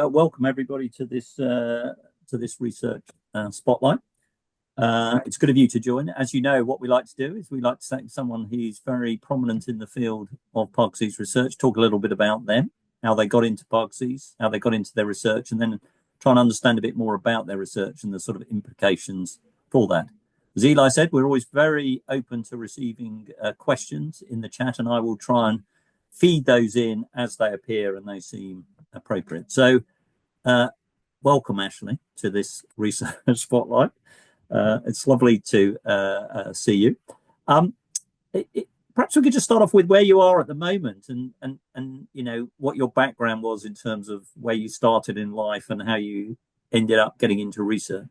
welcome everybody to this research spotlight. It's good of you to join. As you know, what we like to do is we like to take someone who's very prominent in the field of Parkinson's research, talk a little bit about them, how they got into Parkinson's, how they got into their research, and then try and understand a bit more about their research and the sort of implications for that. As Eli said, we're always very open to receiving questions in the chat, and I will try and feed those in as they appear and they seem appropriate. So welcome, Ashley, to this research spotlight. It's lovely to see you. Perhaps we could just start off with where you are at the moment and you know what your background was in terms of where you started in life and how you ended up getting into research.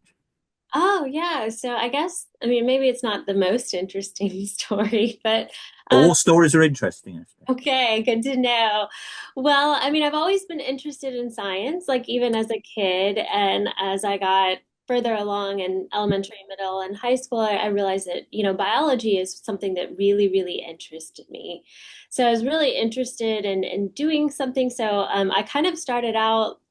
Oh, yeah. So I guess, I mean, maybe it's not the most interesting story, but All stories are interesting, Ashley. okay, good to know. Well, I mean, I've always been interested in science, like even as a kid. And as I got further along in elementary, middle, and high school, I realized that, biology is something that really, really interested me. So I was really interested in doing something. So I kind of started out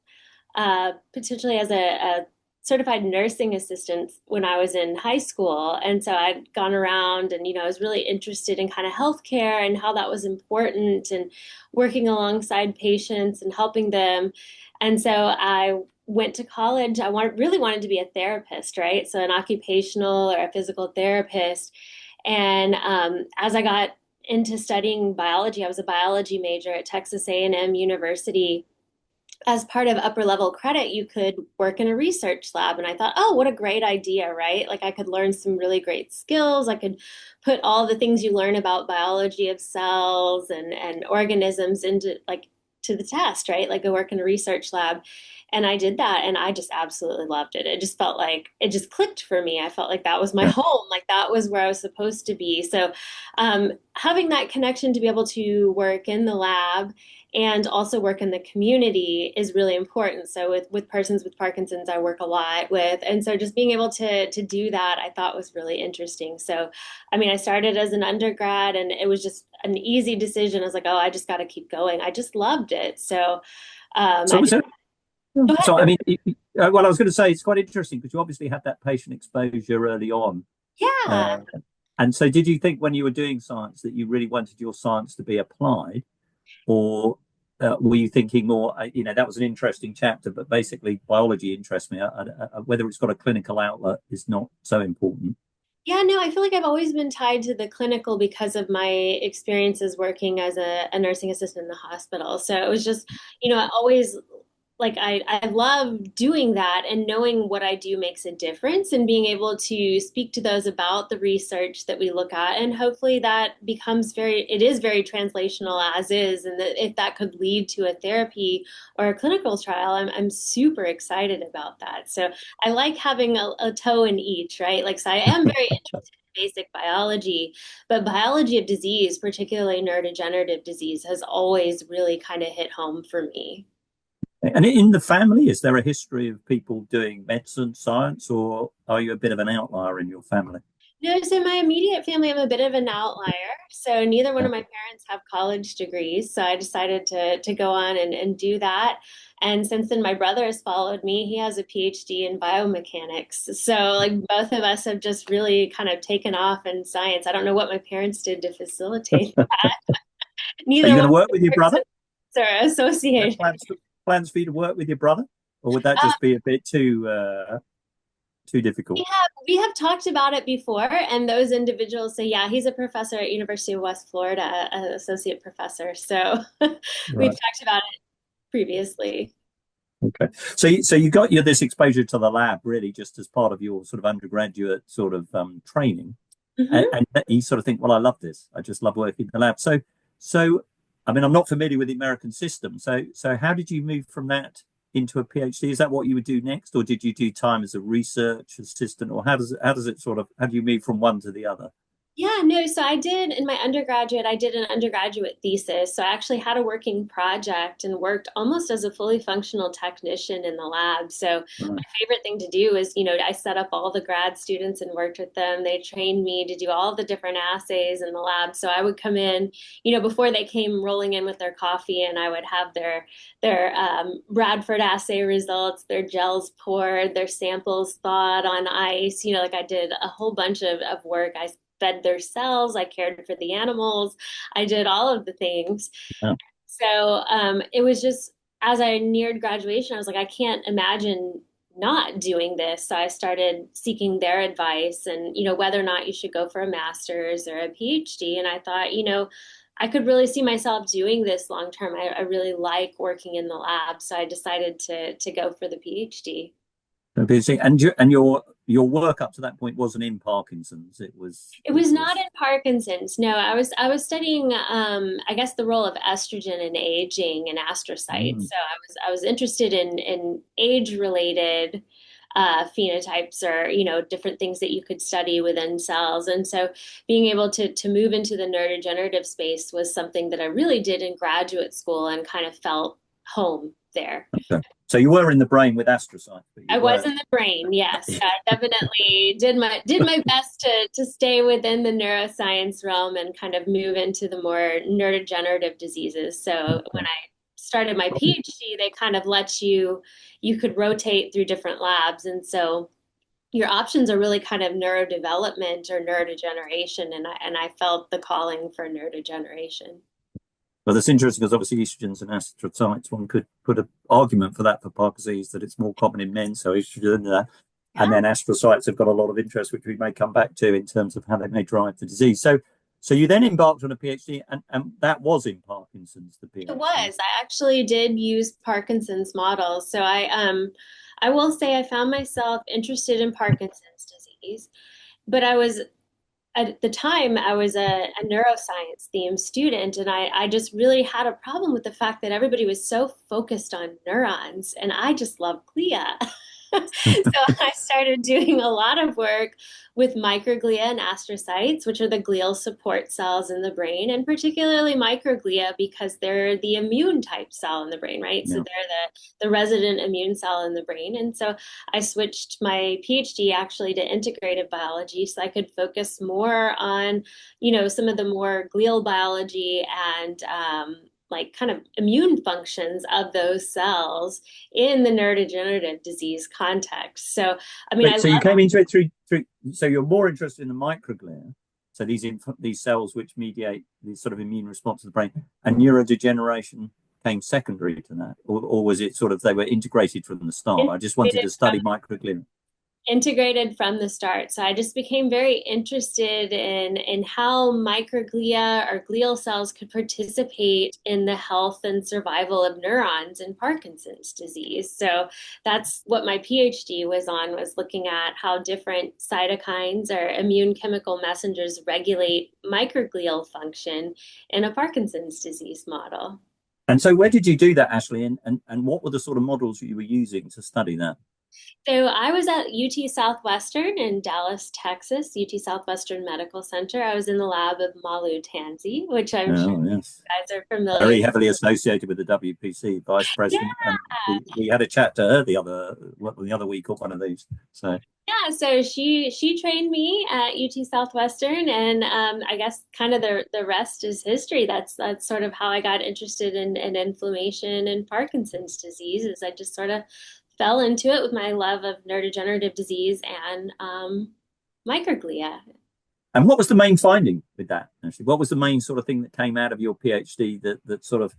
potentially as a certified nursing assistant when I was in high school. And so I'd gone around and, I was really interested in kind of healthcare and how that was important and working alongside patients and helping them. And so I went to college. Really wanted to be a therapist, right? So an occupational or a physical therapist. And as I got into studying biology, I was a biology major at Texas A&M University. As part of upper level credit, you could work in a research lab. And I thought, oh, what a great idea, right? Like I could learn some really great skills. I could put all the things you learn about biology of cells and organisms into like to the test, right? Like go work in a research lab. And I did that and I just absolutely loved it. It just felt like it just clicked for me. I felt like that was my Yeah. home, like that was where I was supposed to be. So having that connection to be able to work in the lab and also work in the community is really important. So with persons with Parkinson's, I work a lot with, and so just being able to do that, I thought was really interesting. So, I mean, I started as an undergrad, and it was just an easy decision. I was like, oh, I just got to keep going. I just loved it. So, So I was just it? go ahead. So I mean, well, I was going to say it's quite interesting because you obviously had that patient exposure early on. Yeah. Uh, and so did you think when you were doing science that you really wanted your science to be applied? Or were you thinking more, that was an interesting chapter, but basically biology interests me. Whether it's got a clinical outlet is not so important. Yeah, no, I feel like I've always been tied to the clinical because of my experiences working as a nursing assistant in the hospital. So it was just, I always like I love doing that and knowing what I do makes a difference and being able to speak to those about the research that we look at. And hopefully that becomes it is very translational as is. And that if that could lead to a therapy or a clinical trial, I'm super excited about that. So I like having a toe in each, right? Like, so I am very interested in basic biology, but biology of disease, particularly neurodegenerative disease, has always really kind of hit home for me. And in the family, is there a history of people doing medicine, science, or are you a bit of an outlier in your family? No, so my immediate family, I'm a bit of an outlier. So neither one Yeah. of my parents have college degrees. So I decided to go on and do that. And since then, my brother has followed me. He has a PhD in biomechanics. So like both of us have just really kind of taken off in science. I don't know what my parents did to facilitate that. Are you Neither going one to of work with your my brother? parents are associated. Plans for you to work with your brother, or would that just be a bit too difficult? We have talked about it before, and those individuals say, yeah, he's a professor at University of West Florida, an associate professor. So we've Right. talked about it previously. Okay. So you got this exposure to the lab really just as part of your sort of undergraduate sort of training, Hmm. and you sort of think, well, I love this. I just love working in the lab. So I mean, I'm not familiar with the American system. So how did you move from that into a PhD? Is that what you would do next, or did you do time as a research assistant, or how does it sort of how do you move from one to the other? Yeah, no, so I did in my undergraduate, I did an undergraduate thesis. So I actually had a working project and worked almost as a fully functional technician in the lab. So Right. my favorite thing to do is, I set up all the grad students and worked with them. They trained me to do all the different assays in the lab. So I would come in, before they came rolling in with their coffee, and I would have their Bradford assay results, their gels poured, their samples thawed on ice. Like I did a whole bunch of work. I fed their cells, I cared for the animals, I did all of the things. Yeah. So it was just as I neared graduation, I was like, I can't imagine not doing this. So I started seeking their advice and, whether or not you should go for a master's or a PhD. And I thought, I could really see myself doing this long term. I really like working in the lab. So I decided to go for the PhD. WPC. And your work up to that point wasn't in Parkinson's. It was It it was not was in Parkinson's. No, I was studying I guess the role of estrogen in aging and astrocytes. mm, So I was interested in age related phenotypes or different things that you could study within cells. And so being able to move into the neurodegenerative space was something that I really did in graduate school and kind of felt home there. okay. So you were in the brain with astrocytes, but you I was were in the brain, yes. I definitely did my best to stay within the neuroscience realm and kind of move into the more neurodegenerative diseases. So when I started my PhD, they kind of let you could rotate through different labs. And so your options are really kind of neurodevelopment or neurodegeneration. And I felt the calling for neurodegeneration. Well, that's interesting because obviously estrogens and astrocytes, one could put an argument for that for Parkinson's that it's more common in men, so estrogen that. And Yeah. then astrocytes have got a lot of interest, which we may come back to in terms of how they may drive the disease. So you then embarked on a PhD, and that was in Parkinson's, the It PhD. was. I actually did use Parkinson's models. So I will say I found myself interested in Parkinson's disease, but I was at the time I was a neuroscience themed student, and I just really had a problem with the fact that everybody was so focused on neurons, and I just love glia. So I started doing a lot of work with microglia and astrocytes, which are the glial support cells in the brain, and particularly microglia because they're the immune type cell in the brain, right? So Yeah. they're the resident immune cell in the brain. And so I switched my PhD actually to integrative biology so I could focus more on, some of the more glial biology and like kind of immune functions of those cells in the neurodegenerative disease context. So, I mean, I But so you love came into it through. So you're more interested in the microglia, so these cells which mediate the sort of immune response of the brain, and neurodegeneration came secondary to that, or was it sort of they were integrated from the start? I just wanted integrated to from study microglia. integrated from the start. So I just became very interested in how microglia or glial cells could participate in the health and survival of neurons in Parkinson's disease. So that's what my PhD was looking at how different cytokines or immune chemical messengers regulate microglial function in a Parkinson's disease model. And so, where did you do that, Ashley? And what were the sort of models you were using to study that? So I was at UT Southwestern in Dallas, Texas, UT Southwestern Medical Center. I was in the lab of Malu Tanzi, which I'm sure Oh, yes. you guys are familiar Very with. heavily associated with the WPC vice Yeah, president, and we had a chat to her the other week or one of these. So yeah. So she trained me at UT Southwestern, and I guess kind of the rest is history. That's sort of how I got interested in inflammation and Parkinson's disease. Is I just sort of fell into it with my love of neurodegenerative disease and microglia. and what was the main finding with that, actually? What was the main sort of thing that came out of your PhD that sort of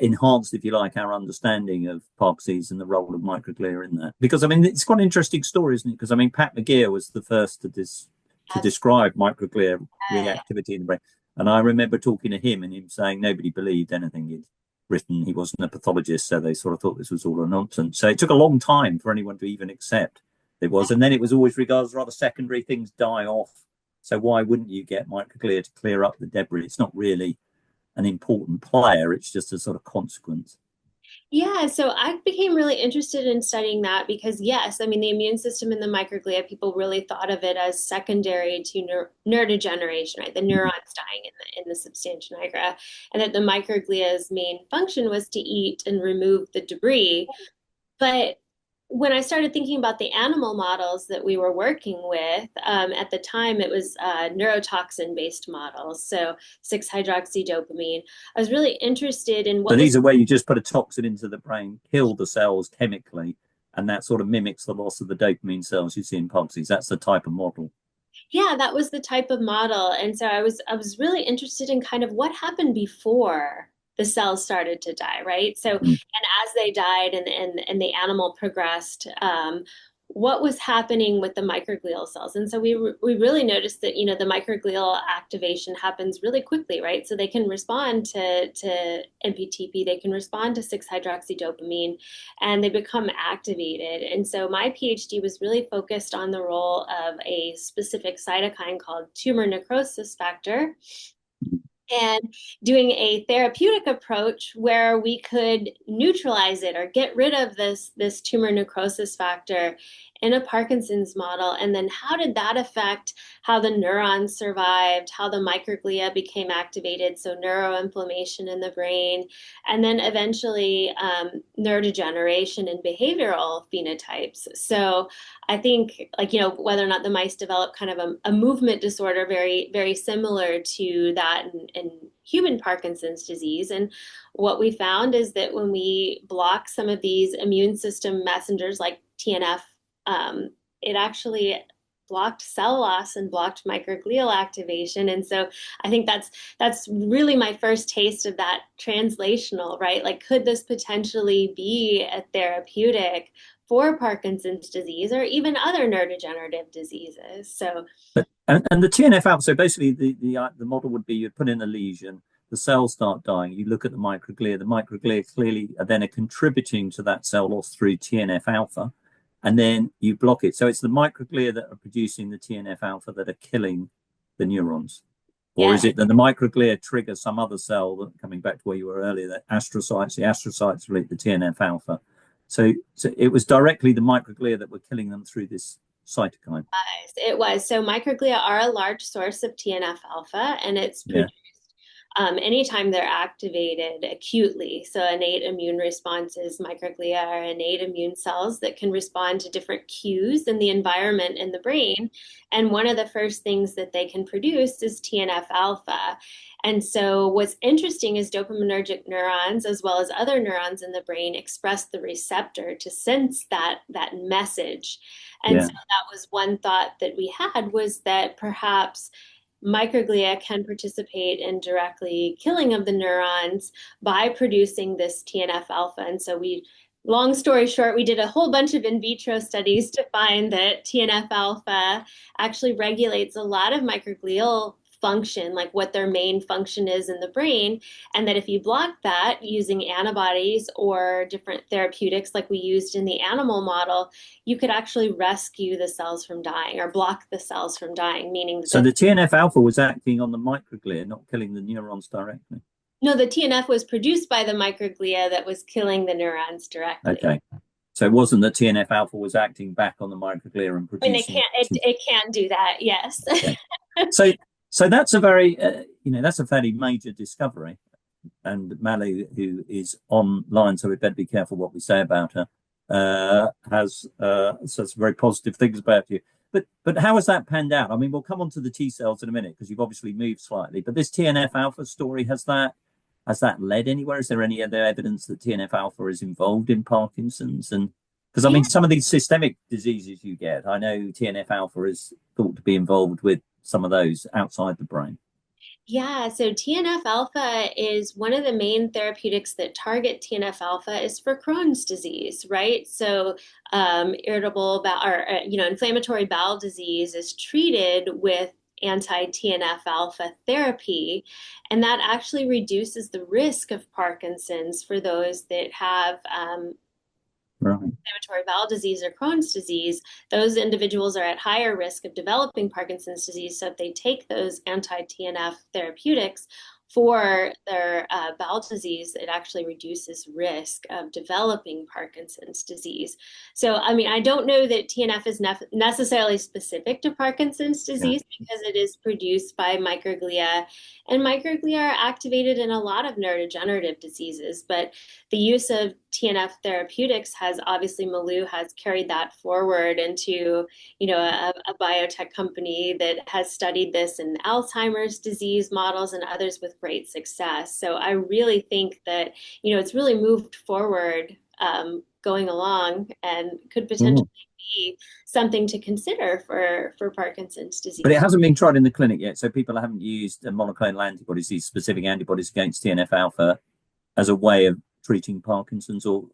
enhanced, if you like, our understanding of Parkinson's and the role of microglia in that? Because I mean, it's quite an interesting story, isn't it? Because I mean, Pat McGeer was the first to describe microglia reactivity in the brain, and I remember talking to him and him saying nobody believed anything he'd written. He wasn't a pathologist, so they sort of thought this was all a nonsense. So it took a long time for anyone to even accept it was, and then it was always regarded as rather secondary. Things die off, so why wouldn't you get microglia to clear up the debris? It's not really an important player. It's just a sort of consequence. Yeah, so I became really interested in studying that because, yes, I mean, the immune system in the microglia, people really thought of it as secondary to neurodegeneration, right? The neurons dying in the substantia nigra, and that the microglia's main function was to eat and remove the debris. But when I started thinking about the animal models that we were working with, at the time it was neurotoxin-based models, so 6-hydroxydopamine. I was really interested in So what was. these are where you just put a toxin into the brain, kill the cells chemically, and that sort of mimics the loss of the dopamine cells you see in Parkinson's. That's the type of model. Yeah, that was the type of model. And so I was really interested in kind of what happened before the cells started to die, right? So, and Mm. as they died and the animal progressed, what was happening with the microglial cells? And so we really noticed that, the microglial activation happens really quickly, right? So they can respond to MPTP, they can respond to 6-hydroxydopamine, and they become activated. And so my PhD was really focused on the role of a specific cytokine called tumor necrosis factor and doing a therapeutic approach where we could neutralize it or get rid of this tumor necrosis factor in a Parkinson's model. And then how did that affect how the neurons survived, how the microglia became activated, so neuroinflammation in the brain, and then eventually neurodegeneration and behavioral phenotypes. So I think, like, whether or not the mice develop kind of a movement disorder very, very similar to that in human Parkinson's disease. And what we found is that when we block some of these immune system messengers like TNF, it actually blocked cell loss and blocked microglial activation. And so I think that's really my first taste of that translational, right? Like, could this potentially be a therapeutic for Parkinson's disease or even other neurodegenerative diseases? So And the TNF alpha, so basically the model would be you put in a lesion, the cells start dying, you look at the microglia clearly are then contributing to that cell loss through TNF alpha, and then you block it. So it's the microglia that are producing the TNF alpha that are killing the neurons. Or yeah. is it that the microglia trigger some other cell, that, coming back to where you were earlier, that the astrocytes release the TNF alpha. So it was directly the microglia that were killing them through this cytokine. It was. So microglia are a large source of TNF alpha, and it's Yeah. produced anytime they're activated acutely. So innate immune responses, microglia are innate immune cells that can respond to different cues in the environment in the brain. And one of the first things that they can produce is TNF alpha. And so what's interesting is dopaminergic neurons, as well as other neurons in the brain, express the receptor to sense that message. And Yeah. so that was one thought that we had, was that perhaps microglia can participate in directly killing of the neurons by producing this TNF alpha. And so long story short, we did a whole bunch of in vitro studies to find that TNF alpha actually regulates a lot of microglial function, like what their main function is in the brain. And that if you block that using antibodies or different therapeutics like we used in the animal model, you could actually rescue the cells from dying or block the cells from dying, meaning So that the TNF alpha was acting on the microglia, not killing the neurons directly. no, the TNF was produced by the microglia that was killing the neurons directly. Okay. So it wasn't that TNF alpha was acting back on the microglia and I mean, it producing. can't it can do that, yes. Okay. So so that's a very that's a fairly major discovery. And Mally, who is online, so we'd better be careful what we say about her, has says very positive things about you. But how has that panned out? I mean, we'll come on to the T cells in a minute because you've obviously moved slightly. But this TNF alpha story, has that led anywhere? Is there any other evidence that TNF alpha is involved in Parkinson's? And because I Yeah. mean, some of these systemic diseases you get, I know TNF alpha is thought to be involved with some of those outside the brain. Yeah, so TNF alpha is one of the main therapeutics that target TNF alpha is for Crohn's disease, right? So irritable bowel or inflammatory bowel disease is treated with anti-TNF alpha therapy, and that actually reduces the risk of Parkinson's for those that have Right. inflammatory bowel disease or Crohn's disease. Those individuals are at higher risk of developing Parkinson's disease. So if they take those anti-TNF therapeutics, for their bowel disease, it actually reduces risk of developing Parkinson's disease. So, I mean, I don't know that TNF is necessarily specific to Parkinson's Yeah. disease because it is produced by microglia, and microglia are activated in a lot of neurodegenerative diseases. But the use of TNF therapeutics has obviously, Malu has carried that forward into, a biotech company that has studied this in Alzheimer's disease models and others with great success. So I really think that, it's really moved forward, going along, and could potentially be something to consider for Parkinson's But it disease. hasn't been tried in the clinic yet, so people haven't used monoclonal antibodies, these specific antibodies against TNF alpha, as a way of treating Parkinson's, or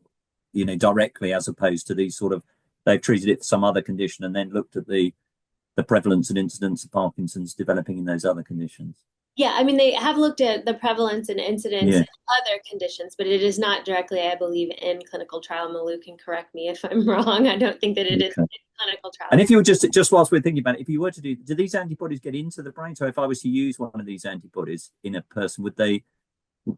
directly, as opposed to these sort of, they've treated it for some other condition and then looked at the prevalence and incidence of Parkinson's developing in those other conditions. Yeah, I mean, they have looked at the prevalence and incidence Yeah. in other conditions, but it is not directly, I believe, in clinical trial. Malu can correct me if I'm wrong. I don't think that it is Okay. in clinical And trials. if you were just whilst we're thinking about it, if you were to do these antibodies get into the brain? So if I was to use one of these antibodies in a person,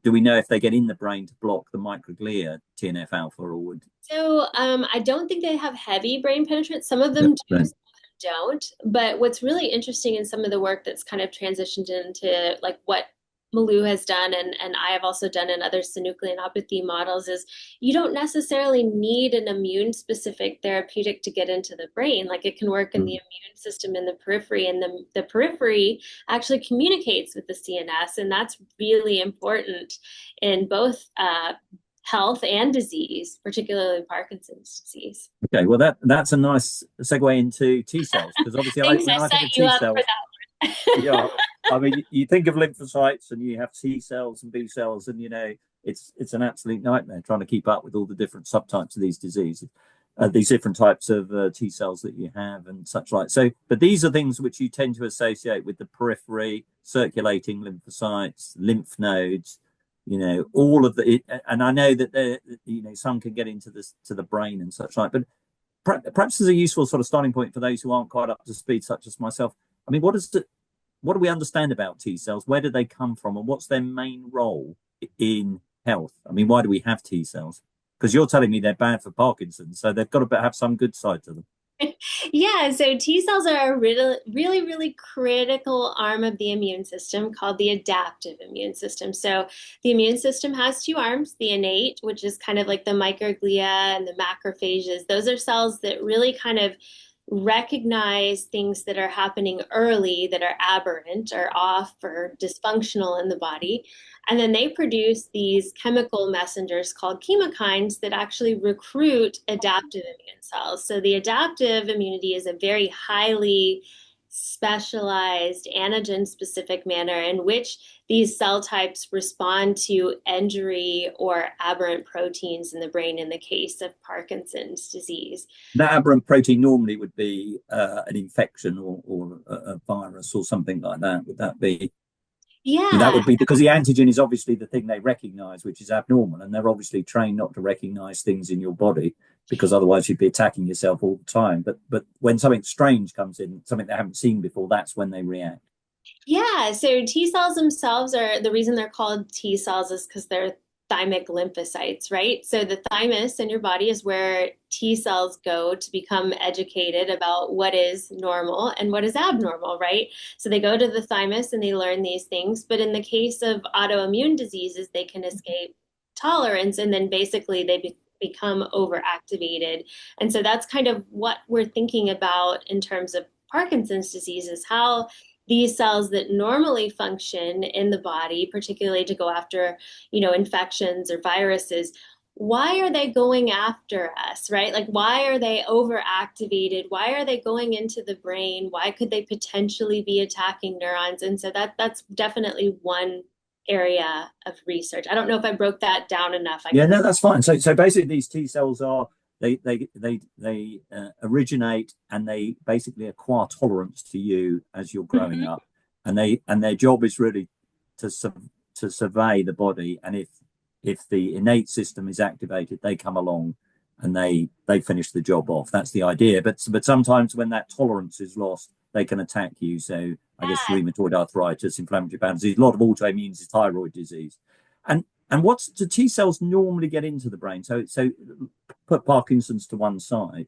do we know if they get in the brain to block the microglia TNF alpha, or would? So I don't think they have heavy brain penetrance. Some of Yeah, them do, right. some of them don't. But what's really interesting in some of the work that's kind of transitioned into like what Malu has done, and I have also done in other synucleinopathy models, is you don't necessarily need an immune specific therapeutic to get into the brain. Like it can work in the Mm. immune system in the periphery, and the periphery actually communicates with the CNS, and that's really important in both health and disease, particularly Parkinson's disease. Okay, well that's a nice segue into T cells, because obviously Thanks, I when I think set of you T up for cells, yeah, that. I mean, you think of lymphocytes and you have T cells and B cells, and it's an absolute nightmare trying to keep up with all the different subtypes of these diseases, these different types of T cells that you have and such like. So, but these are things which you tend to associate with the periphery, circulating lymphocytes, lymph nodes, all of and I know that some can get into this to the brain and such like, but perhaps as a useful sort of starting point for those who aren't quite up to speed, such as myself. I mean, what do we understand about T cells? Where do they come from, and what's their main role in health? I mean, why do we have T cells? Because you're telling me they're bad for Parkinson's, so they've got to have some good side to them. Yeah, so T cells are a really, really, really critical arm of the immune system called the adaptive immune system. So the immune system has two arms, the innate, which is kind of like the microglia and the macrophages. Those are cells that really kind of recognize things that are happening early that are aberrant or off or dysfunctional in the body. And then they produce these chemical messengers called chemokines that actually recruit adaptive immune cells. So the adaptive immunity is a very highly specialized antigen specific manner in which these cell types respond to injury or aberrant proteins in the brain in the case of Parkinson's disease. That aberrant protein normally would be an infection, or a virus or something like that. Would that be? That Yeah, would be because the antigen is obviously the thing they recognize, which is abnormal, and they're obviously trained not to recognize things in your body, because otherwise you'd be attacking yourself all the time. But when something strange comes in, something they haven't seen before, that's when they react. yeah. So T cells themselves are the reason they're called T cells is because they're thymic lymphocytes, right? So the thymus in your body is where T cells go to become educated about what is normal and what is abnormal, right? So they go to the thymus and they learn these things. But in the case of autoimmune diseases, they can escape tolerance and then basically become overactivated. And so that's kind of what we're thinking about in terms of Parkinson's disease is how these cells that normally function in the body, particularly to go after, infections or viruses, why are they going after us, right? Like, why are they overactivated? Why are they going into the brain? Why could they potentially be attacking neurons? And so that's definitely one area of research. I don't know if I broke that down enough. I Yeah, can. no, that's fine. So basically, these T cells are they originate, and they basically acquire tolerance to you as you're growing Mhm. up, and their job is really to to survey the body, and if the innate system is activated, they come along and they finish the job off. That's the idea. But sometimes when that tolerance is lost, they can attack you. So I guess, rheumatoid arthritis, inflammatory bowel disease, a lot of autoimmune disease, thyroid disease. And what's do T cells normally get into the brain? So put Parkinson's to one side.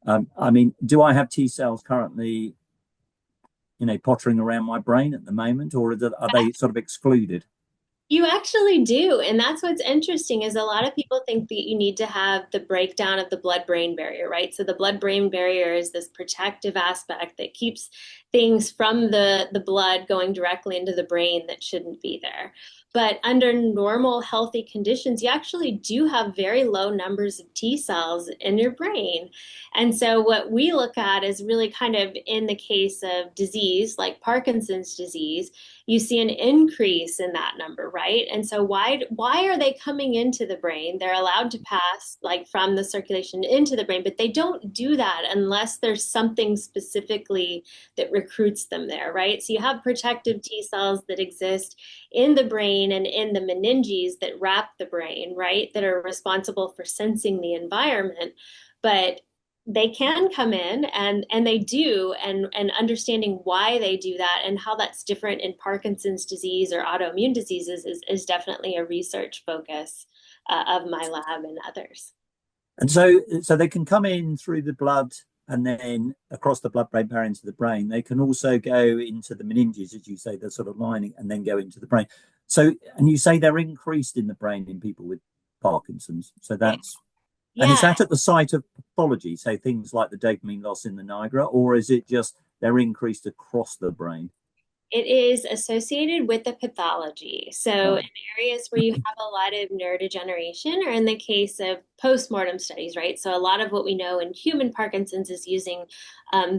I mean, do I have T cells currently, pottering around my brain at the moment, or are they sort of excluded? You actually do. And that's what's interesting is a lot of people think that you need to have the breakdown of the blood-brain barrier, right? So the blood-brain barrier is this protective aspect that keeps things from the blood going directly into the brain that shouldn't be there. But under normal, healthy conditions, you actually do have very low numbers of T cells in your brain. And so what we look at is really kind of in the case of disease like Parkinson's disease, you see an increase in that number, right? And so why are they coming into the brain? They're allowed to pass like from the circulation into the brain, but they don't do that unless there's something specifically that recruits them there, right? So you have protective T cells that exist in the brain and in the meninges that wrap the brain, right? That are responsible for sensing the environment. But they can come in and they do and understanding why they do that and how that's different in Parkinson's disease or autoimmune diseases is definitely a research focus of my lab and others. And so they can come in through the blood and then across the blood-brain barrier into the brain. They can also go into the meninges, as you say, the sort of lining, and then go into the brain. So, and you say they're increased in the brain in people with Parkinson's. So that's And is that at the site of pathology, say things like the dopamine loss in the nigra, or is it just they're increased across the brain? It is associated with the pathology. So in areas where you have a lot of neurodegeneration, or in the case of postmortem studies, right? So a lot of what we know in human Parkinson's is using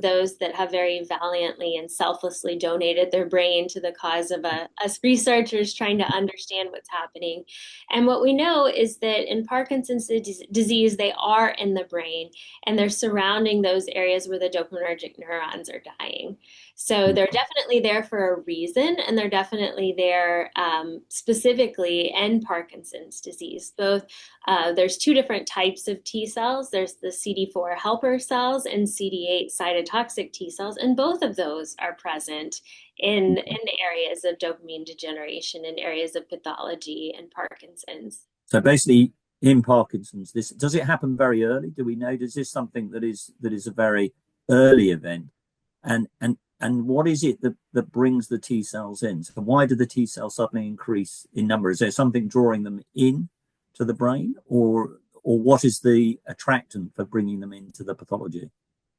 those that have very valiantly and selflessly donated their brain to the cause of us researchers trying to understand what's happening. And what we know is that in Parkinson's disease, they are in the brain and they're surrounding those areas where the dopaminergic neurons are dying. So they're definitely there for a reason, and they're definitely there specifically in Parkinson's disease. Both there's two different types of T cells. There's the CD4 helper cells and CD8 cytotoxic T cells, and both of those are present in the areas of dopamine degeneration and areas of pathology and Parkinson's. So basically, in Parkinson's, does it happen very early? Do we know? Is this something that is a very early event? And what is it that brings the T cells in? So why do the T cells suddenly increase in number? Is there something drawing them in to the brain, or what is the attractant for bringing them into the pathology?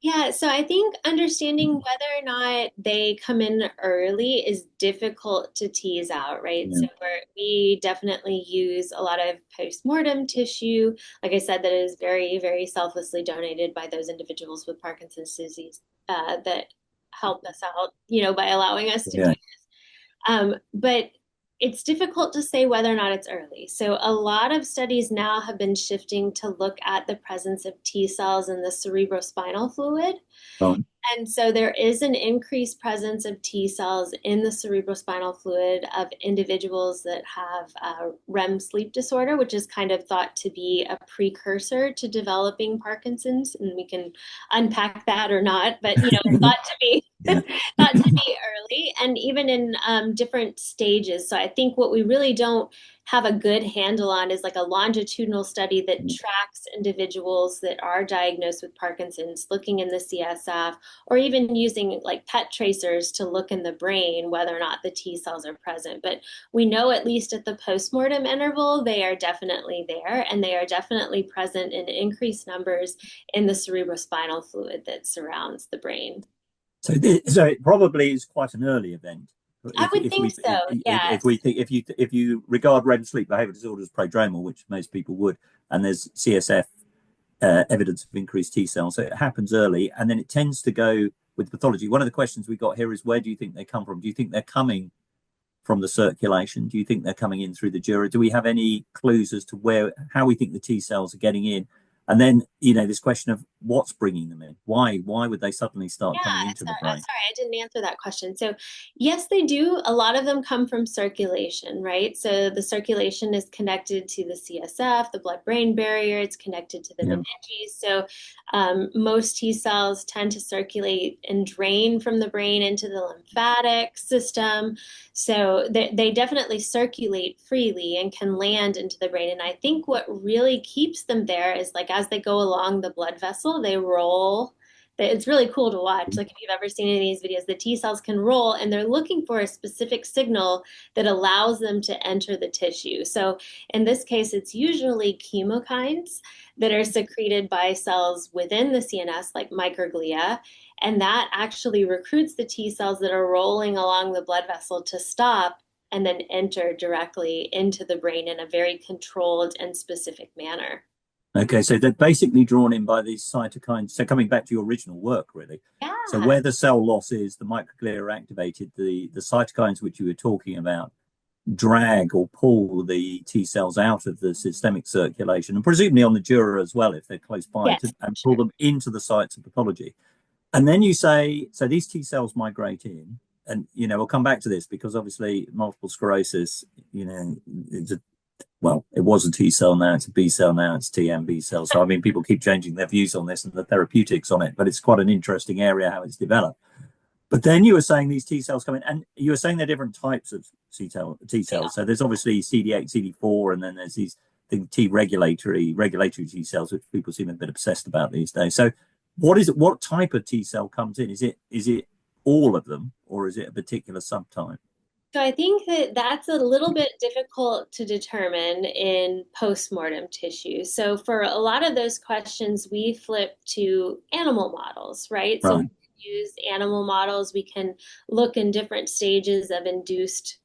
Yeah, so I think understanding whether or not they come in early is difficult to tease out, right? Yeah. So we definitely use a lot of postmortem tissue, like I said, that is very, very selflessly donated by those individuals with Parkinson's disease that help us out, by allowing us to do this. But it's difficult to say whether or not it's early. So a lot of studies now have been shifting to look at the presence of T cells in the cerebrospinal fluid. Right. And so there is an increased presence of T cells in the cerebrospinal fluid of individuals that have REM sleep disorder, which is kind of thought to be a precursor to developing Parkinson's. And we can unpack that or not, but thought to be thought to be early and even in different stages. So I think what we really don't have a good handle on is like a longitudinal study that tracks individuals that are diagnosed with Parkinson's, looking in the CSF, or even using like PET tracers to look in the brain whether or not the T cells are present. But we know at least at the postmortem interval, they are definitely there, and they are definitely present in increased numbers in the cerebrospinal fluid that surrounds the brain. So it probably is quite an early event. I would think so. Yeah. If you regard REM sleep behavior disorder as prodromal, which most people would, and there's CSF evidence of increased T cells, so it happens early, and then it tends to go with pathology. One of the questions we got here is, where do you think they come from? Do you think they're coming from the circulation? Do you think they're coming in through the dura? Do we have any clues as to how we think the T cells are getting in? And then, this question of what's bringing them in. Why would they suddenly start coming into the brain? Sorry, I didn't answer that question. So, yes, they do. A lot of them come from circulation, right? So, the circulation is connected to the CSF, the blood-brain barrier. It's connected to the Yeah. meninges. So, most T cells tend to circulate and drain from the brain into the lymphatic system. So, they definitely circulate freely and can land into the brain. And I think what really keeps them there is like as they go along the blood vessel, they roll. It's really cool to watch. Like if you've ever seen any of these videos, the T cells can roll and they're looking for a specific signal that allows them to enter the tissue. So in this case, it's usually chemokines that are secreted by cells within the CNS, like microglia. And that actually recruits the T cells that are rolling along the blood vessel to stop and then enter directly into the brain in a very controlled and specific manner. Okay, so they're basically drawn in by these cytokines. So coming back to your original work, really. So Yeah. where the cell loss is, the microglia are activated. The cytokines which you were talking about drag or pull the T cells out of the systemic circulation, and presumably on the dura as well, if they're close by, Yes, and pull sure. them into the sites of pathology. And then you say, so these T cells migrate in, and we'll come back to this because obviously multiple sclerosis, it's it was a T cell, now it's a B cell, now it's T and B cell. So I mean, people keep changing their views on this and the therapeutics on it, but it's quite an interesting area how it's developed. But then you were saying these T cells come in, and you were saying they're different types of T cells. Yeah. So there's obviously CD8, CD4, and then there's these T regulatory T cells, which people seem a bit obsessed about these days. So what is it? What type of T cell comes in? Is it all of them, or is it a particular subtype? So I think that that's a little bit difficult to determine in postmortem tissue. So for a lot of those questions, we flip to animal models, right? So we Right. can use animal models. We can look in different stages of induced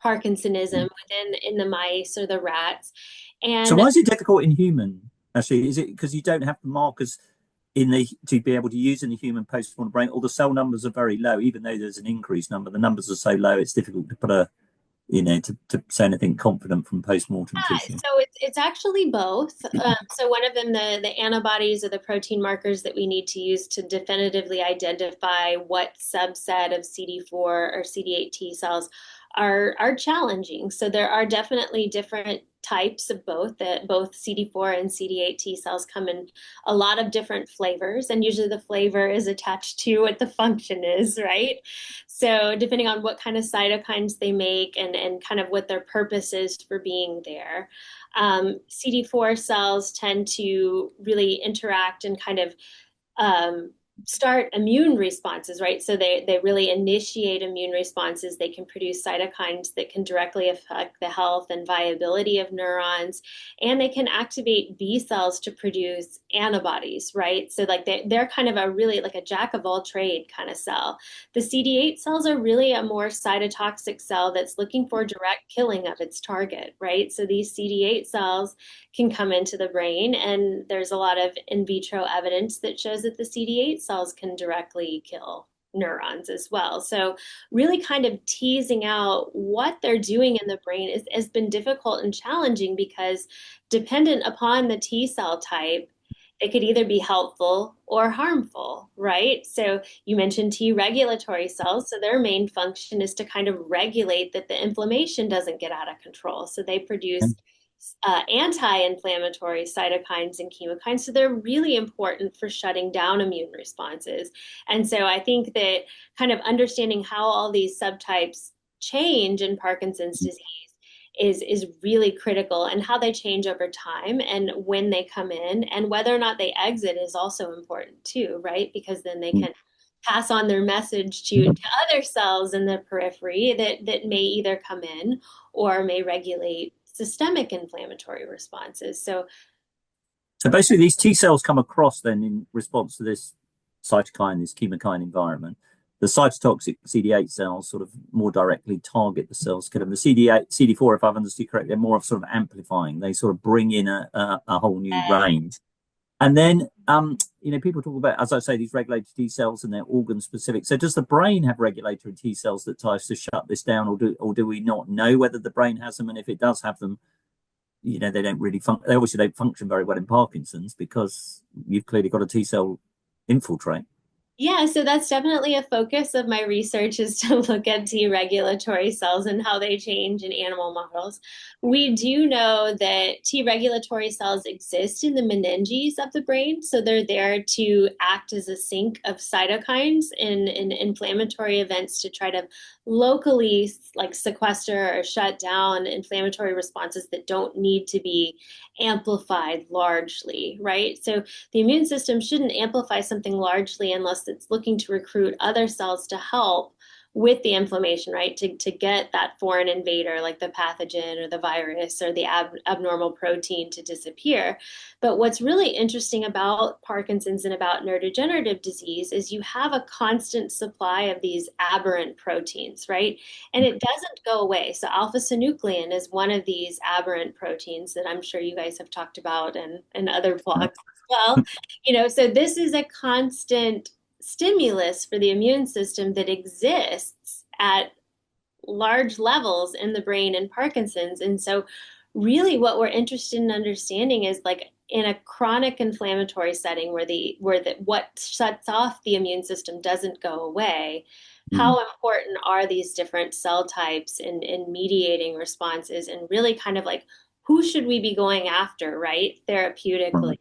Parkinsonism within in the mice or the rats. So And why is it difficult in human? Actually, is it because you don't have the markers to be able to use in the human postmortem brain, or the cell numbers are very low, even though there's an increased number, the numbers are so low, it's difficult to put to say anything confident from postmortem tissue. so it's actually both. So one of them, the antibodies or the protein markers that we need to use to definitively identify what subset of CD4 or CD8 T cells are challenging. So there are definitely different types of both, that both CD4 and CD8 T cells come in a lot of different flavors, and usually the flavor is attached to what the function is, right? So depending on what kind of cytokines they make and kind of what their purpose is for being there. CD4 cells tend to really interact and kind of um, start immune responses, right? So they really initiate immune responses. They can produce cytokines that can directly affect the health and viability of neurons, and they can activate B cells to produce antibodies, right? So like they're kind of a really like a jack of all trade kind of cell. The CD8 cells are really a more cytotoxic cell that's looking for direct killing of its target, right? So these CD8 cells can come into the brain, and there's a lot of in vitro evidence that shows that the CD8 cells can directly kill neurons as well. So really kind of teasing out what they're doing in the brain has been difficult and challenging because dependent upon the T cell type, they could either be helpful or harmful, right? So you mentioned T regulatory cells. So their main function is to kind of regulate that the inflammation doesn't get out of control. So they produce anti-inflammatory cytokines and chemokines. So they're really important for shutting down immune responses. And so I think that kind of understanding how all these subtypes change in Parkinson's disease is really critical, and how they change over time and when they come in and whether or not they exit is also important too, right? Because then they can pass on their message to other cells in the periphery that may either come in or may regulate systemic inflammatory responses. So basically, these T cells come across then in response to this cytokine, this chemokine environment. The cytotoxic CD8 cells sort of more directly target the cells, kill them. The CD8, CD4, if I've understood correctly, they're more of sort of amplifying. They sort of bring in a whole new range. And then, people talk about, as I say, these regulated T cells and they're organ specific. So does the brain have regulatory T cells that tries to shut this down, or do we not know whether the brain has them? And if it does have them, they don't really they obviously don't function very well in Parkinson's because you've clearly got a T cell infiltrate. Yeah, so that's definitely a focus of my research is to look at T regulatory cells and how they change in animal models. We do know that T regulatory cells exist in the meninges of the brain, so they're there to act as a sink of cytokines in inflammatory events to try to locally like sequester or shut down inflammatory responses that don't need to be amplified largely, right? So the immune system shouldn't amplify something largely unless it's looking to recruit other cells to help with the inflammation, right? To get that foreign invader like the pathogen or the virus or the abnormal protein to disappear. But what's really interesting about Parkinson's and about neurodegenerative disease is you have a constant supply of these aberrant proteins, right? And it doesn't go away. So alpha-synuclein is one of these aberrant proteins that I'm sure you guys have talked about and other blogs as well. So this is a constant stimulus for the immune system that exists at large levels in the brain in Parkinson's. And so really what we're interested in understanding is like in a chronic inflammatory setting where what shuts off the immune system doesn't go away, how important are these different cell types in mediating responses and really kind of like who should we be going after, right? Therapeutically.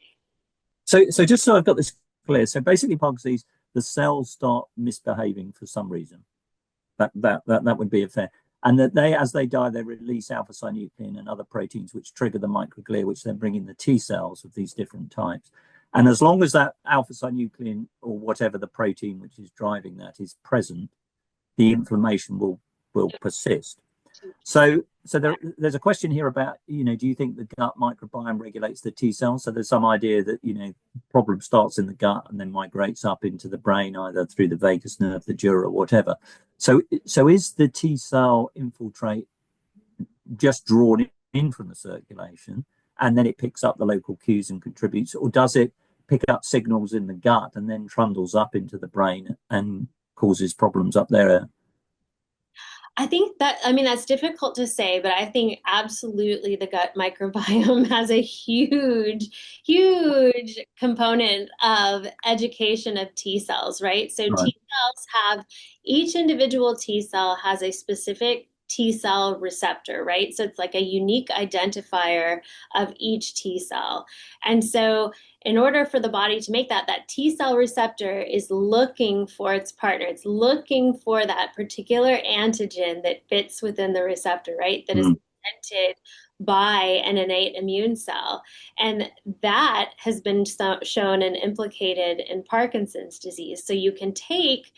Right. So just so I've got this clear, so basically Parkinson's, the cells start misbehaving for some reason. That would be a fair. And that as they die, they release alpha-synuclein and other proteins which trigger the microglia, which then bring in the T cells of these different types. And as long as that alpha-synuclein or whatever the protein which is driving that is present, the inflammation will persist. So there's a question here about, do you think the gut microbiome regulates the T cells? So there's some idea that, problem starts in the gut and then migrates up into the brain, either through the vagus nerve, the dura, or whatever. So is the T cell infiltrate just drawn in from the circulation and then it picks up the local cues and contributes, or does it pick up signals in the gut and then trundles up into the brain and causes problems up there? I think that's difficult to say, but I think absolutely the gut microbiome has a huge, huge component of education of T cells, right? So Right. each individual T cell has a specific T cell receptor, right? So it's like a unique identifier of each T cell. And so in order for the body to make that T cell receptor is looking for its partner. It's looking for that particular antigen that fits within the receptor, right? That is presented by an innate immune cell. And that has been shown and implicated in Parkinson's disease. So you can take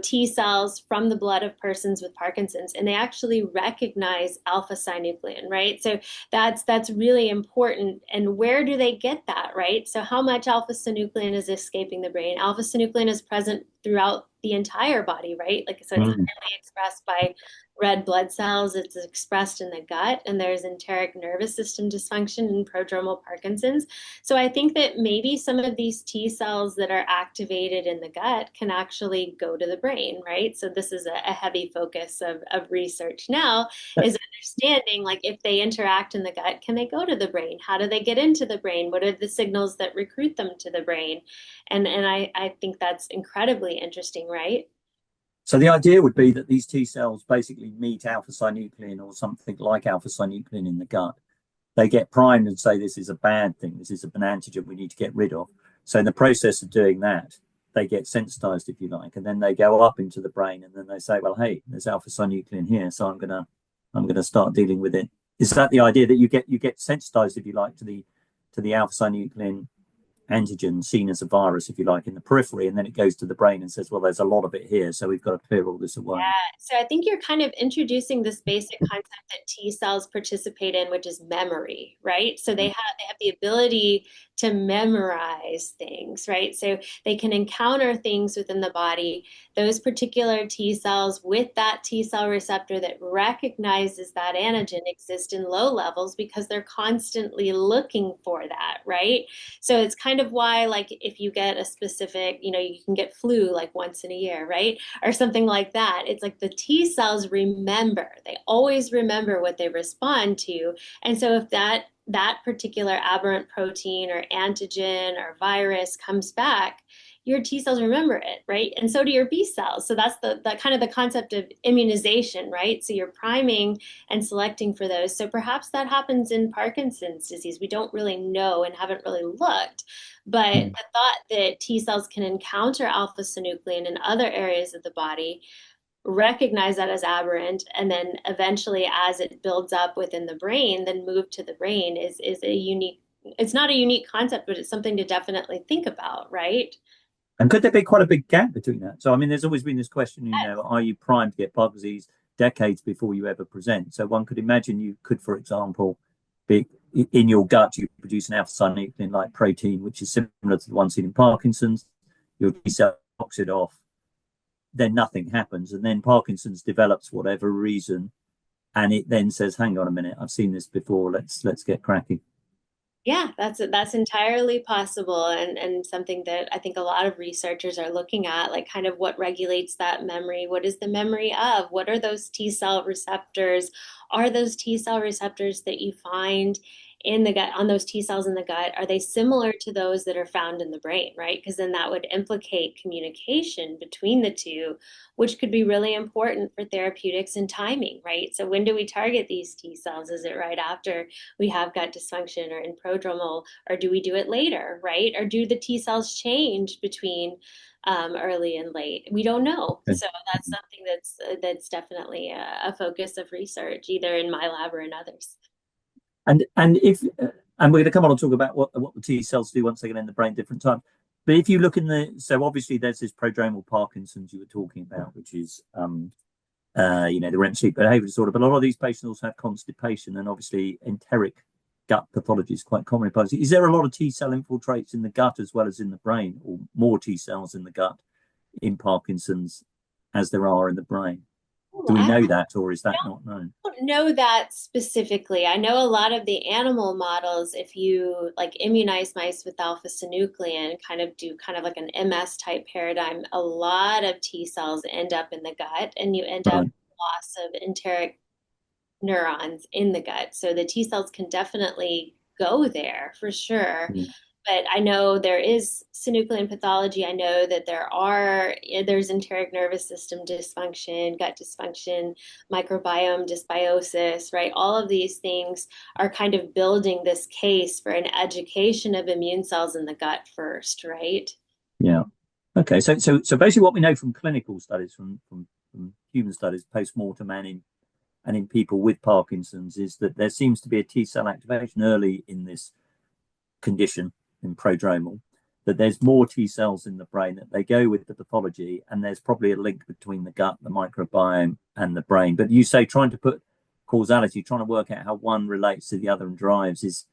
T cells from the blood of persons with Parkinson's, and they actually recognize alpha-synuclein, right? So that's really important. And where do they get that, right? So how much alpha-synuclein is escaping the brain? Alpha-synuclein is present throughout the entire body, right? Like, so it's highly expressed by red blood cells, it's expressed in the gut, and there's enteric nervous system dysfunction and prodromal Parkinson's. So I think that maybe some of these T cells that are activated in the gut can actually go to the brain, right? So this is a heavy focus of research now, is understanding like if they interact in the gut, can they go to the brain? How do they get into the brain? What are the signals that recruit them to the brain? And I think that's incredibly interesting, right? So the idea would be that these T cells basically meet alpha-synuclein or something like alpha-synuclein in the gut. They get primed and say, this is a bad thing. This is an antigen we need to get rid of. So in the process of doing that, they get sensitized, if you like, and then they go up into the brain and then they say, well, hey, there's alpha-synuclein here, so I'm gonna start dealing with it. Is that the idea that you get sensitized, if you like, to the alpha-synuclein antigen seen as a virus, if you like, in the periphery, and then it goes to the brain and says, well, there's a lot of it here, so we've got to clear all this away. Yeah, so I think you're kind of introducing this basic concept that T cells participate in, which is memory, right? So they have the ability to memorize things, right? So they can encounter things within the body. Those particular T cells with that T cell receptor that recognizes that antigen exist in low levels because they're constantly looking for that, right? So it's kind of why, like, if you get a specific, you can get flu like once in a year, right? Or something like that. It's like the T cells remember. They always remember what they respond to. And so if that that particular aberrant protein or antigen or virus comes back, your T cells remember it, right? And so do your B cells. So that's the kind of the concept of immunization, right? So you're priming and selecting for those. So perhaps that happens in Parkinson's disease. We don't really know and haven't really looked. But Mm. the thought that T cells can encounter alpha synuclein in other areas of the body, recognize that as aberrant, and then eventually as it builds up within the brain, then move to the brain is a unique, it's not a unique concept, but it's something to definitely think about, right? And could there be quite a big gap between that? So, I mean, there's always been this question, are you primed to get Parkinson's disease decades before you ever present? So one could imagine you could, for example, be in your gut, you produce an alpha-synuclein-like protein, which is similar to the one seen in Parkinson's. Your T cell knocks it off, then nothing happens. And then Parkinson's develops for whatever reason, and it then says, hang on a minute, I've seen this before, let's get cracking. Yeah, that's entirely possible, and something that I think a lot of researchers are looking at, like kind of what regulates that memory. What is the memory of? What are those T cell receptors? Are those T cell receptors that you find in the gut, on those T cells in the gut, are they similar to those that are found in the brain, right? Because then that would implicate communication between the two, which could be really important for therapeutics and timing, right? So when do we target these T cells? Is it right after we have gut dysfunction or in prodromal, or do we do it later, right? Or do the T cells change between early and late? We don't know. Okay. So that's something that's definitely a focus of research, either in my lab or in others. And if and we're going to come on and talk about what the T cells do once they get in the brain different times. But if you look in so obviously there's this prodromal Parkinson's you were talking about, which is the REM sleep behavior disorder. But a lot of these patients also have constipation, and obviously enteric gut pathology is quite common in Parkinson's. Is there a lot of T cell infiltrates in the gut as well as in the brain, or more T cells in the gut in Parkinson's as there are in the brain? Do we I know that, or is that not known? don't know that specifically. I know a lot of the animal models, if you like immunize mice with alpha-synuclein, kind of do kind of like an MS type paradigm, a lot of T cells end up in the gut and you end up Right. with loss of enteric neurons in the gut. So the T cells can definitely go there for sure. Mm. But I know there is synuclein pathology. I know that there's enteric nervous system dysfunction, gut dysfunction, microbiome dysbiosis, right? All of these things are kind of building this case for an education of immune cells in the gut first, right? Yeah. Okay. So basically, what we know from clinical studies, from human studies, post mortem and in people with Parkinson's, is that there seems to be a T cell activation early in this condition in prodromal, that there's more T cells in the brain, that they go with the pathology, and there's probably a link between the gut, the microbiome, and the brain. But you say trying to put causality, trying to work out how one relates to the other and drives is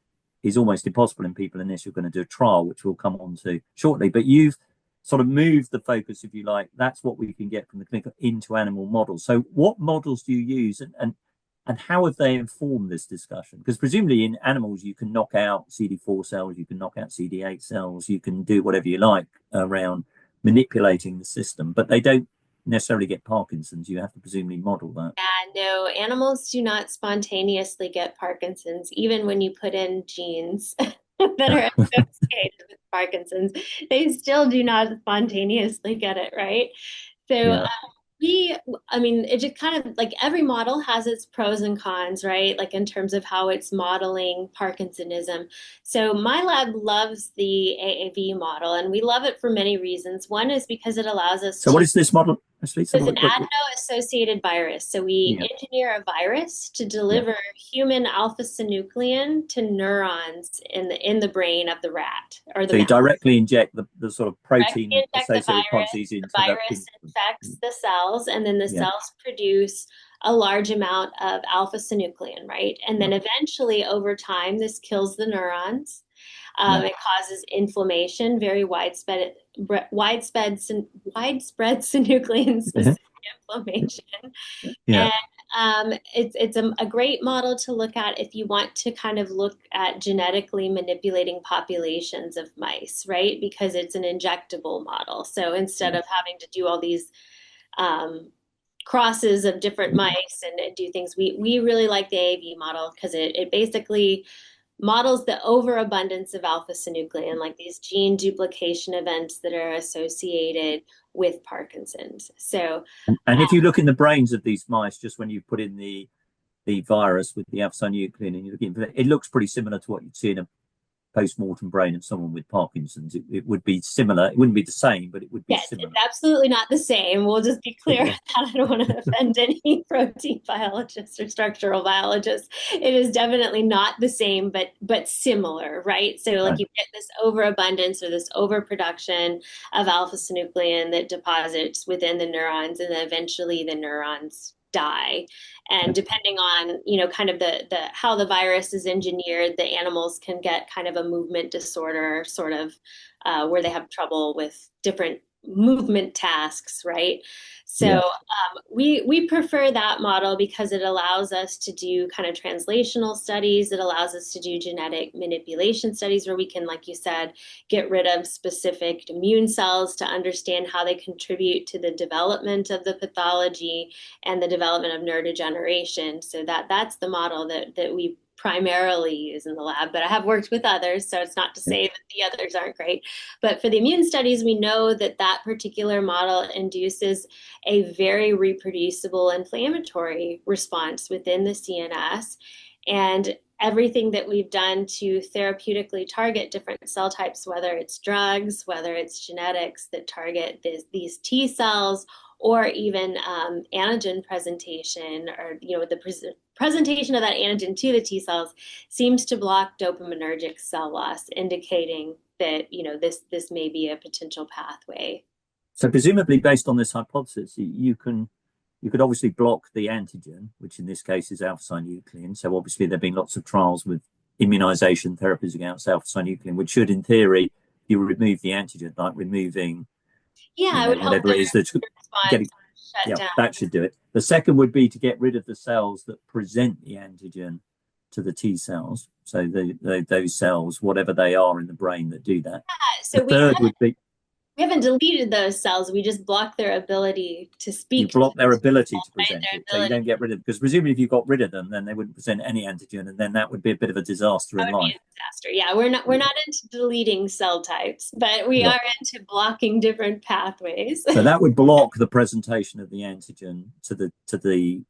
almost impossible in people unless you're going to do a trial, which we'll come on to shortly. But you've sort of moved the focus, if you like, that's what we can get from the clinical into animal models. So what models do you use, and how have they informed this discussion? Because presumably in animals, you can knock out CD4 cells, you can knock out CD8 cells, you can do whatever you like around manipulating the system, but they don't necessarily get Parkinson's. You have to presumably model that. Yeah, no, animals do not spontaneously get Parkinson's, even when you put in genes that are associated with Parkinson's. They still do not spontaneously get it, right? So Yeah. we, I mean, it just kind of like every model has its pros and cons, right? Like in terms of how it's modeling Parkinsonism. So my lab loves the AAV model, and we love it for many reasons. One is because it allows us So what to is this model? Actually, so it's an adeno-associated virus. So we yeah, engineer a virus to yeah. deliver human alpha-synuclein to neurons in the brain of the rat or the So you mouse. directly inject the sort of Directly protein inject associated with Parkinson's the into the. virus infects the cells, and then the Yeah. cells produce a large amount of alpha-synuclein, right? And then Right. eventually, over time, this kills the neurons. Yeah. It causes inflammation, very widespread, widespread synuclein-specific inflammation. Yeah. And it's a great model to look at if you want to kind of look at genetically manipulating populations of mice, right? Because it's an injectable model. So instead Yeah. of having to do all these um, crosses of different mice and do things, we really like the AAV model because it basically models the overabundance of alpha-synuclein, like these gene duplication events that are associated with Parkinson's. So, And if you look in the brains of these mice, just when you put in the virus with the alpha-synuclein and you're looking for it looks pretty similar to what you'd see in a post-mortem brain of someone with Parkinson's. It would be similar. It wouldn't be the same, but it would be yes, similar. it's absolutely not the same. We'll just be clear that I don't want to offend any protein biologists or structural biologists. It is definitely not the same, but similar, right? So like you get this overabundance or this overproduction of alpha-synuclein that deposits within the neurons, and then eventually the neurons die. And depending on, kind of the how the virus is engineered, the animals can get kind of a movement disorder, sort of where they have trouble with different movement tasks, right? So Yeah. we prefer that model because it allows us to do kind of translational studies. It allows us to do genetic manipulation studies where we can, like you said, get rid of specific immune cells to understand how they contribute to the development of the pathology and the development of neurodegeneration. So that's the model that we primarily use in the lab, but I have worked with others, so it's not to say that the others aren't great. But for the immune studies, we know that that particular model induces a very reproducible inflammatory response within the CNS. And everything that we've done to therapeutically target different cell types, whether it's drugs, whether it's genetics that target these T cells, or even antigen presentation, or the presentation of that antigen to the T cells, seems to block dopaminergic cell loss, indicating that this may be a potential pathway. So presumably, based on this hypothesis, you could obviously block the antigen, which in this case is alpha-synuclein. So obviously, there've been lots of trials with immunization therapies against alpha-synuclein, which should, in theory, you remove the antigen, like removing I would hope whatever it is that's getting. shut down. That should do it. The second would be to get rid of the cells that present the antigen to the T cells. So those cells, whatever they are in the brain that do that. So the third would be we haven't deleted those cells. We just block their ability to speak. You block their ability to present right? it. So you don't get rid of, because presumably if you got rid of them, then they wouldn't present any antigen, and then that would be a bit of a disaster in life. Disaster. Yeah, we're not into deleting cell types, but we are into blocking different pathways. So that would block the presentation of the antigen to the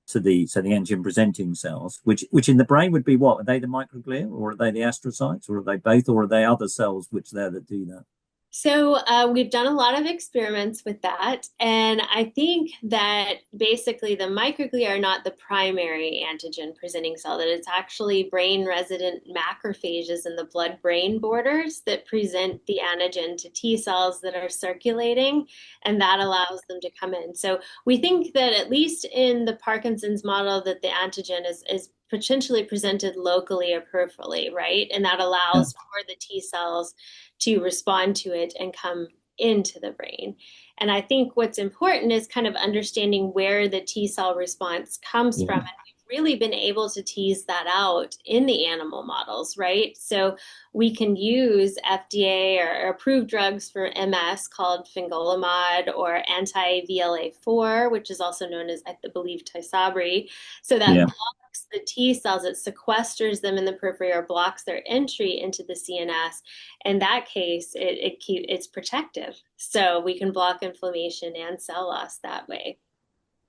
antigen presenting cells, which in the brain would be what? Are they the microglia, or are they the astrocytes, or are they both, or are they other cells which they're that do that? So we've done a lot of experiments with that, and I think that basically the microglia are not the primary antigen presenting cell, that it's actually brain resident macrophages in the blood-brain borders that present the antigen to T cells that are circulating, and that allows them to come in. So we think that at least in the Parkinson's model that the antigen is potentially presented locally or peripherally, right? And that allows for the T cells to respond to it and come into the brain. And I think what's important is kind of understanding where the T cell response comes from. And we've really been able to tease that out in the animal models, right? So we can use FDA or approved drugs for MS called fingolimod, or anti-VLA4, which is also known as, I believe, Tysabri. So that blocks the T cells, it sequesters them in the periphery or blocks their entry into the CNS. In that case, it's protective. So we can block inflammation and cell loss that way.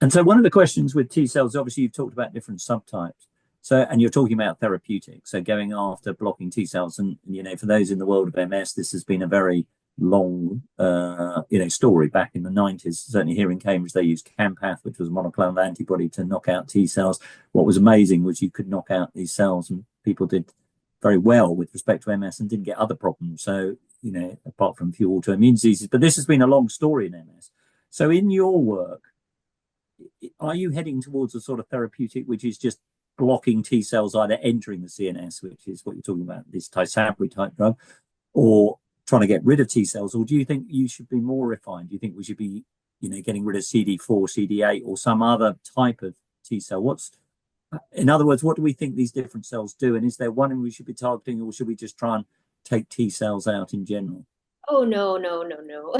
And so one of the questions with T cells, obviously you've talked about different subtypes. So, and you're talking about therapeutics, so going after blocking T cells. And, for those in the world of MS, this has been a very long, story back in the 90s. Certainly here in Cambridge, they used Campath, which was a monoclonal antibody, to knock out T cells. What was amazing was you could knock out these cells, and people did very well with respect to MS and didn't get other problems. So, apart from a few autoimmune diseases, but this has been a long story in MS. So in your work, are you heading towards a sort of therapeutic which is just blocking T cells either entering the CNS, which is what you're talking about, this Tysabri type drug, or trying to get rid of T cells? Or do you think you should be more refined? Do you think we should be, getting rid of CD4, CD8, or some other type of T cell? In other words, what do we think these different cells do? And is there one we should be targeting, or should we just try and take T cells out in general? Oh, no, no, no, no.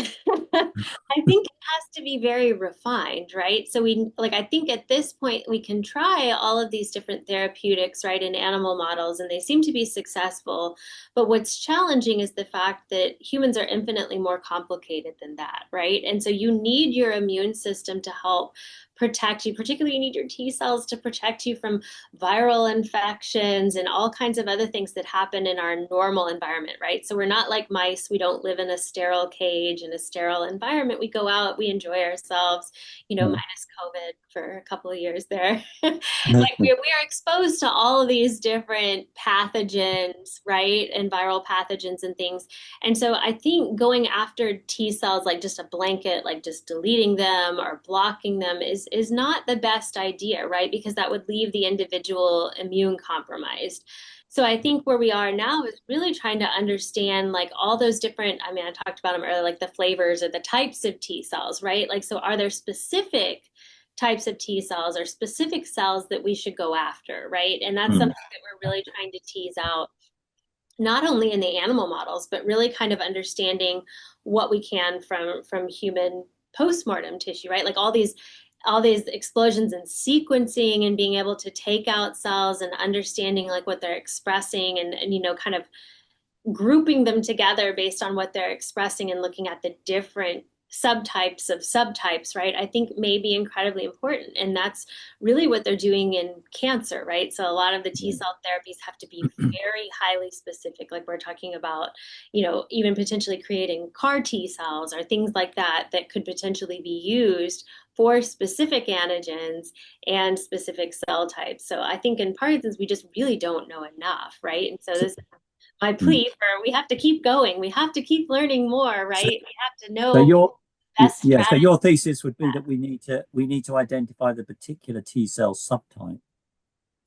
I think it has to be very refined, right? So I think at this point we can try all of these different therapeutics, right, in animal models, and they seem to be successful. But what's challenging is the fact that humans are infinitely more complicated than that, right? And so you need your immune system to help protect you, particularly you need your T cells to protect you from viral infections and all kinds of other things that happen in our normal environment, right? So we're not like mice. We don't live in a sterile cage in a sterile environment. We go out, we enjoy ourselves, minus COVID for a couple of years there. Like we are exposed to all of these different pathogens, right? And viral pathogens and things. And so I think going after T cells like just a blanket, like just deleting them or blocking them is not the best idea, right? Because that would leave the individual immune compromised. So I think where we are now is really trying to understand like all those different, I mean, I talked about them earlier, like the flavors or the types of T cells, right? Like, so are there specific types of T cells or specific cells that we should go after, right? And that's Mm. something that we're really trying to tease out not only in the animal models, but really kind of understanding what we can from human postmortem tissue, right? Like all these explosions and sequencing and being able to take out cells and understanding like what they're expressing and kind of grouping them together based on what they're expressing and looking at the different subtypes of subtypes, right? I think may be incredibly important. And that's really what they're doing in cancer, right? So a lot of the T cell therapies have to be very highly specific. Like we're talking about, even potentially creating CAR T cells or things like that that could potentially be used for specific antigens and specific cell types. So I think in Parkinson's, we just really don't know enough, right? And so So, this my mm. plea for we have to keep going. We have to keep learning more, so, right? We have to so know your best yeah, so strategies. your thesis would be that we need to identify the particular T cell subtype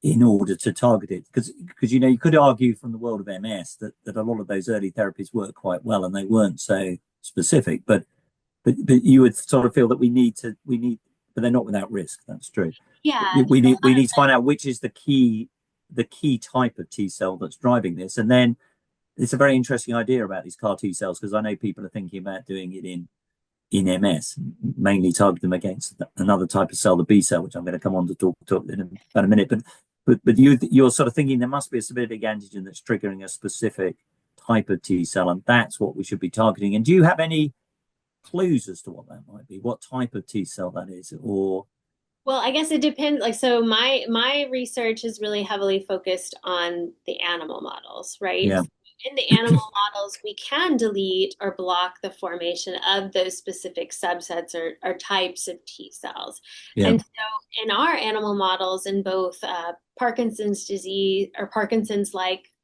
in order to target it, because you could argue from the world of MS that a lot of those early therapies work quite well and they weren't so specific, but you would sort of feel that but they're not without risk. That's true. Yeah, We need to find out which is the key type of T cell that's driving this, and then it's a very interesting idea about these CAR T cells, because I know people are thinking about doing it in MS, mainly target them against another type of cell, the B cell, which I'm going to come on to talk in about a minute. But you're sort of thinking there must be a specific antigen that's triggering a specific type of T cell, and that's what we should be targeting. And do you have any clues as to what that might be, what type of T cell that is, or well, I guess it depends. Like, so my research is really heavily focused on the animal models, right? yeah, In the animal models, we can delete or block the formation of those specific subsets or types of T cells. yeah, And so in our animal models, in both Parkinson's disease or Parkinson's like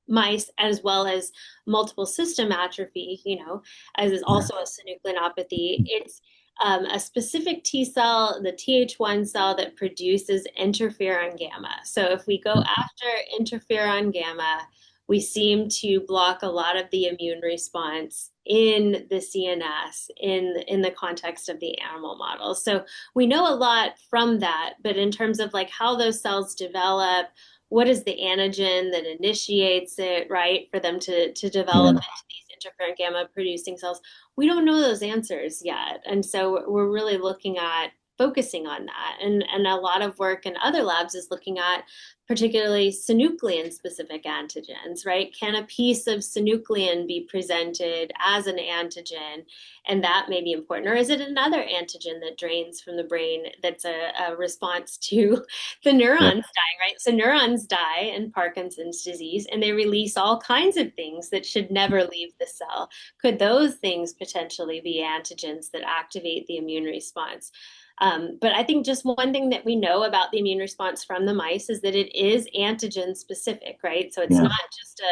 mice, as well as multiple system atrophy, as is yeah, also a synucleinopathy, it's a specific T cell, the Th1 cell that produces interferon gamma. So if we go after interferon gamma, we seem to block a lot of the immune response in the CNS in the context of the animal models. So we know a lot from that, but in terms of like how those cells develop, what is the antigen that initiates it, right, for them to develop yeah. into these interferon gamma producing cells, we don't know those answers yet. And so we're really looking at focusing on that. And a lot of work in other labs is looking at particularly synuclein specific antigens, right? Can a piece of synuclein be presented as an antigen? And that may be important. Or is it another antigen that drains from the brain that's a response to the Yeah. neurons dying, right? So neurons die in Parkinson's disease and they release all kinds of things that should never leave the cell. Could those things potentially be antigens that activate the immune response? But I think just one thing that we know about the immune response from the mice is that it is antigen specific, right? So it's Yeah. not just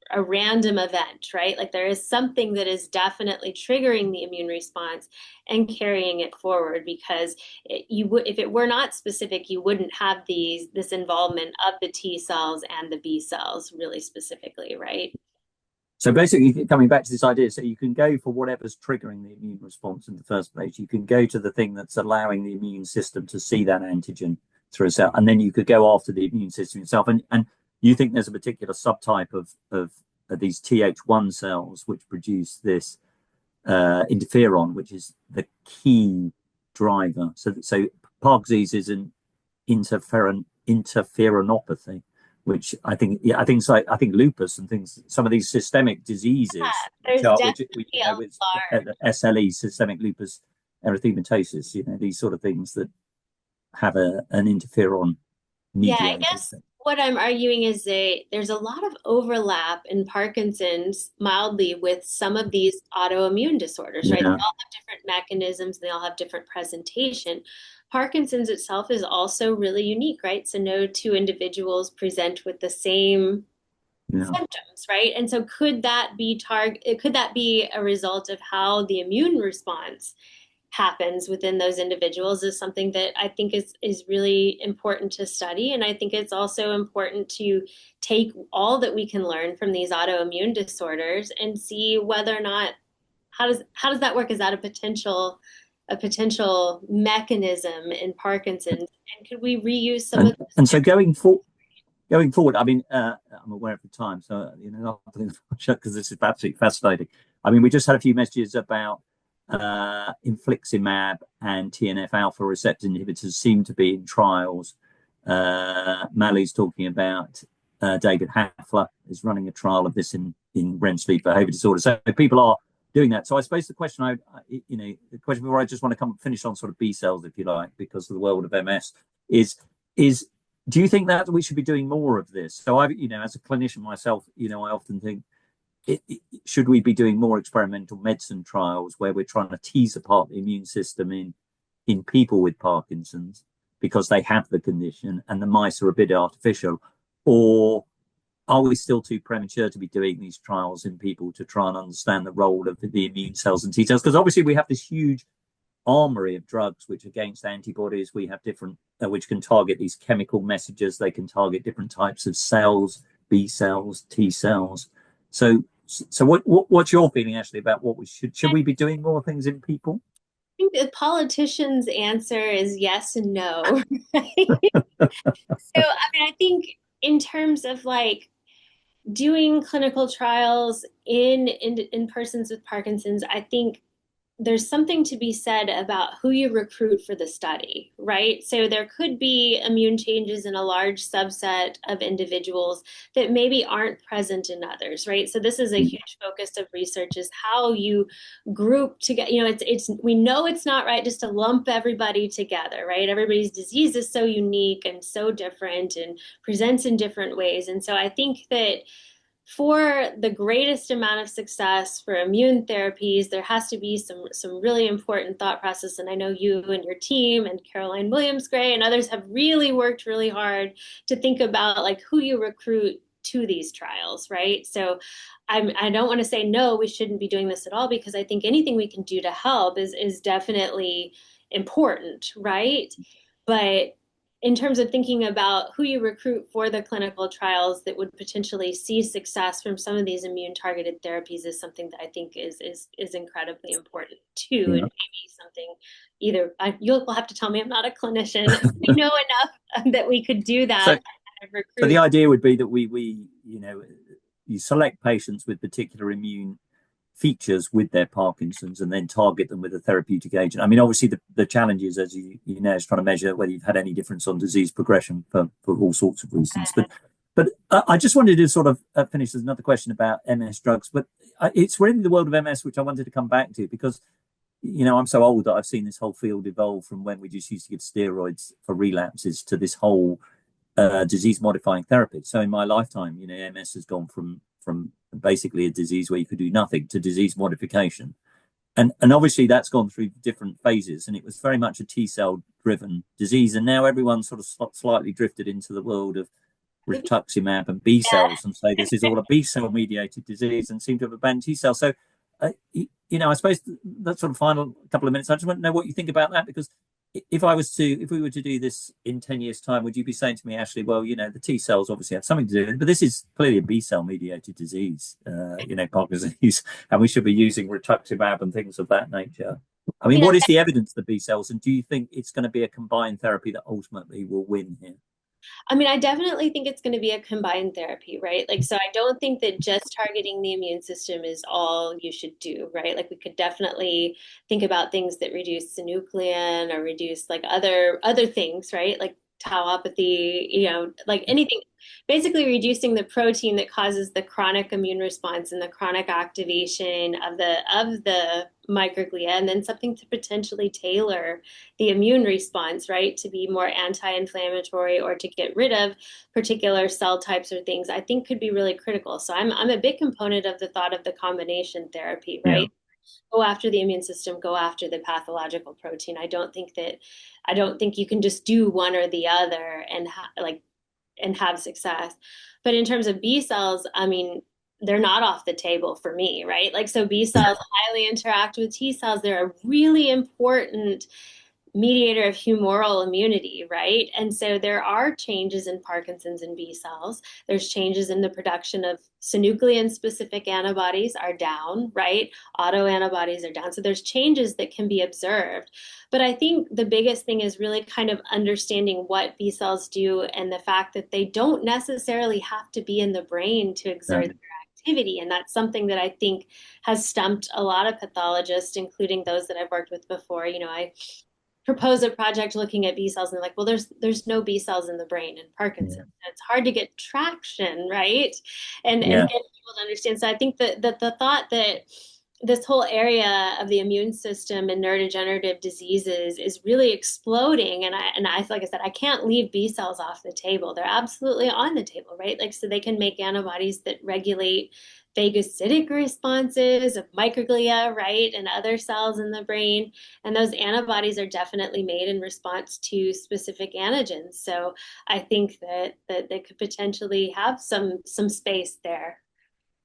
a random event, right? Like there is something that is definitely triggering the immune response and carrying it forward because if it were not specific, you wouldn't have this involvement of the T cells and the B cells really specifically, right? So basically, coming back to this idea, so you can go for whatever's triggering the immune response in the first place. You can go to the thing that's allowing the immune system to see that antigen through a cell, and then you could go after the immune system itself. And you think there's a particular subtype of these Th1 cells, which produce this interferon, which is the key driver. So Parkinson's disease is an interferonopathy, which I think, yeah, I think it's like, I think lupus and things, some of these systemic diseases, There's definitely you a know, with large. SLE, systemic lupus erythematosus, you know, these sort of things that have an interferon Yeah, I mediated guess thing. what I'm arguing is that there's a lot of overlap in Parkinson's mildly with some of these autoimmune disorders, right? They Yeah, all have different mechanisms, they all have different presentation. Parkinson's itself is also really unique, right? So no two individuals present with the same yeah. symptoms, right? And so could that be a result of how the immune response happens within those individuals is something that I think is really important to study. And I think it's also important to take all that we can learn from these autoimmune disorders and see whether or not how does that work? Is that a potential mechanism in Parkinson's? And could we reuse some of And so this? going forward, I mean, I'm aware of the time, so you know, because this is absolutely fascinating. I mean, we just had a few messages about infliximab and TNF alpha receptor inhibitors seem to be in trials. Mally's talking about David Hafler is running a trial of this in REM sleep behavior disorder. So people are doing that. So I suppose the question the question where I just want to come finish on sort of B cells, if you like, because of the world of MS is do you think that we should be doing more of this? So as a clinician myself, I often think, should we be doing more experimental medicine trials where we're trying to tease apart the immune system in people with Parkinson's because they have the condition and the mice are a bit artificial? Or are we still too premature to be doing these trials in people to try and understand the role of the immune cells and T cells? Because obviously we have this huge armory of drugs which against antibodies, we have different which can target these chemical messages. They can target different types of cells, B cells, T cells. So what's your feeling actually about what we should we be doing more things in people? I think the politician's answer is yes and no. So, I mean, I think in terms of like doing clinical trials in persons with Parkinson's, I think there's something to be said about who you recruit for the study, right? So there could be immune changes in a large subset of individuals that maybe aren't present in others, right? So this is a huge focus of research is how you group together. It's we know it's not right just to lump everybody together, right? Everybody's disease is so unique and so different and presents in different ways. And so I think that for the greatest amount of success for immune therapies, there has to be some really important thought process. And I know you and your team and Caroline Williams Gray and others have really worked really hard to think about like who you recruit to these trials, right? So I don't want to say no, we shouldn't be doing this at all because I think anything we can do to help is definitely important, right? But in terms of thinking about who you recruit for the clinical trials that would potentially see success from some of these immune targeted therapies is something that I think is incredibly important too, and Yeah. maybe something you'll have to tell me I'm not a clinician. We know enough that we could do So that kind of so the recruit. idea would be that we you select patients with particular immune features with their Parkinson's and then target them with a therapeutic agent. I mean, obviously the challenge is, as you know, is trying to measure whether you've had any difference on disease progression for all sorts of reasons. But I just wanted to sort of finish. There's another question about MS drugs, but it's really the world of MS which I wanted to come back to because I'm so old that I've seen this whole field evolve from when we just used to give steroids for relapses to this whole disease modifying therapy. So in my lifetime, MS has gone from basically a disease where you could do nothing to disease modification. And obviously that's gone through different phases, and it was very much a T cell driven disease. And now everyone's sort of slightly drifted into the world of rituximab and B cells and say this is all a B cell mediated disease and seem to have abandoned T cells. So, I suppose that sort of final couple of minutes, I just want to know what you think about that, because if we were to do this in 10 years time, would you be saying to me, Ashley, well, the T cells obviously have something to do with it, but this is clearly a B cell mediated disease, Parkinson's disease, and we should be using rituximab and things of that nature. I mean, Yeah, what is the evidence of the B cells, and do you think it's going to be a combined therapy that ultimately will win here? I mean, I definitely think it's going to be a combined therapy, right? Like, so I don't think that just targeting the immune system is all you should do, right? Like, we could definitely think about things that reduce synuclein or reduce like other things, right? Like tauopathy, like anything, basically reducing the protein that causes the chronic immune response and the chronic activation of the microglia, and then something to potentially tailor the immune response, right, to be more anti-inflammatory or to get rid of particular cell types or things, I think could be really critical. So I'm a big component of the thought of the combination therapy, Yeah. right? Go after the immune system, go after the pathological protein. I don't think you can just do one or the other and have success. But in terms of B cells, I mean, they're not off the table for me, right? Like, so B cells highly interact with T cells. They're a really important mediator of humoral immunity, right? And so there are changes in Parkinson's and B cells. There's changes in the production of synuclein specific antibodies are down, right? Autoantibodies are down. So there's changes that can be observed. But I think the biggest thing is really kind of understanding what B cells do and the fact that they don't necessarily have to be in the brain to exert No. their activity. And that's something that I think has stumped a lot of pathologists, including those that I've worked with before. I propose a project looking at B cells and they're like, well, there's no B cells in the brain in Parkinson's. Yeah. It's hard to get traction, right? And Yeah. get people to understand. So I think that the thought that this whole area of the immune system and neurodegenerative diseases is really exploding. And I like I said, I can't leave B cells off the table. They're absolutely on the table, right? Like, so they can make antibodies that regulate phagocytic responses of microglia, right, and other cells in the brain. And those antibodies are definitely made in response to specific antigens. So I think that they could potentially have some space there.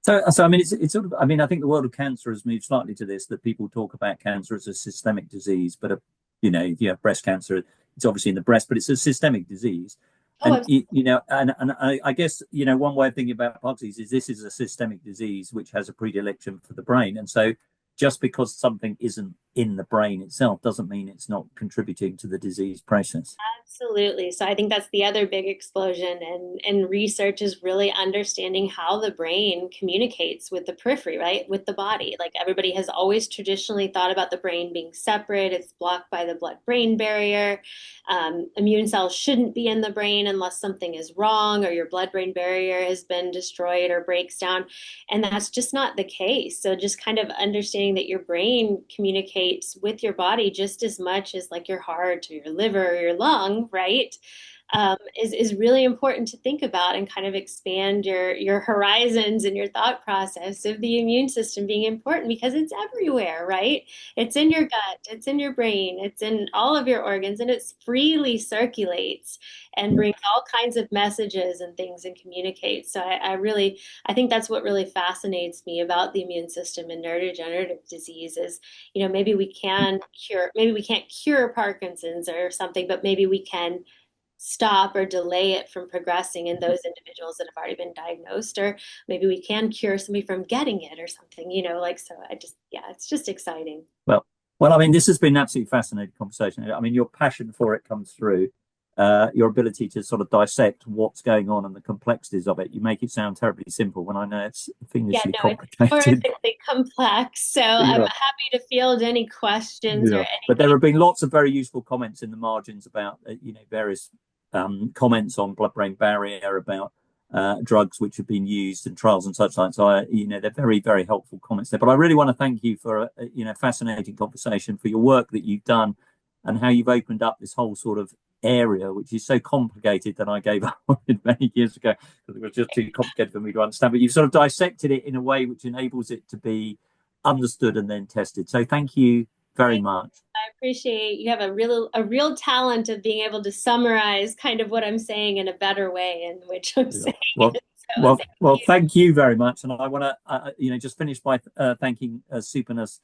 So I mean, it's sort of. I mean, I think the world of cancer has moved slightly to this that people talk about cancer as a systemic disease, but if you have breast cancer, it's obviously in the breast, but it's a systemic disease. Oh, And I guess one way of thinking about Parkinson's is this is a systemic disease which has a predilection for the brain, and so just because something isn't in the brain itself doesn't mean it's not contributing to the disease process. absolutely. So I think that's the other big explosion and research is really understanding how the brain communicates with the periphery, right? With the body. Like everybody has always traditionally thought about the brain being separate. It's blocked by the blood-brain barrier. Immune cells shouldn't be in the brain unless something is wrong or your blood-brain barrier has been destroyed or breaks down. And that's just not the case. So just kind of understanding that your brain communicates with your body just as much as like your heart or your liver or your lung, right? Is really important to think about and kind of expand your horizons and your thought process of the immune system being important because it's everywhere, right? It's in your gut, it's in your brain, it's in all of your organs, and it freely circulates and Yeah. brings all kinds of messages and things and communicates. So I think that's what really fascinates me about the immune system and neurodegenerative disease is, maybe we can't cure Parkinson's or something, but maybe we can stop or delay it from progressing in those individuals that have already been diagnosed, or maybe we can cure somebody from getting it or something, like, so yeah, it's just exciting. Well, I mean, this has been an absolutely fascinating conversation. I mean, your passion for it comes through. Your ability to sort of dissect what's going on and the complexities of it. You make it sound terribly simple when I know it's Yeah, fiendishly no, it's complicated. horrifically complex. So I'm Yeah. happy to field any questions or Yeah. But there anything. have been lots of very useful comments in the margins about, various comments on blood-brain barrier, about drugs which have been used in trials and such like. So, they're very, very helpful comments there. But I really want to thank you for a fascinating conversation, for your work that you've done, and how you've opened up this whole sort of area, which is so complicated that I gave up on it many years ago because it was just too complicated for me to understand. But you've sort of dissected it in a way which enables it to be understood and then tested. So thank you very much. I appreciate you have a real talent of being able to summarize kind of what I'm saying in a better way in which I'm Yeah. saying Well, it. So thank you. thank you very much. And I want to, just finish by thanking Supernus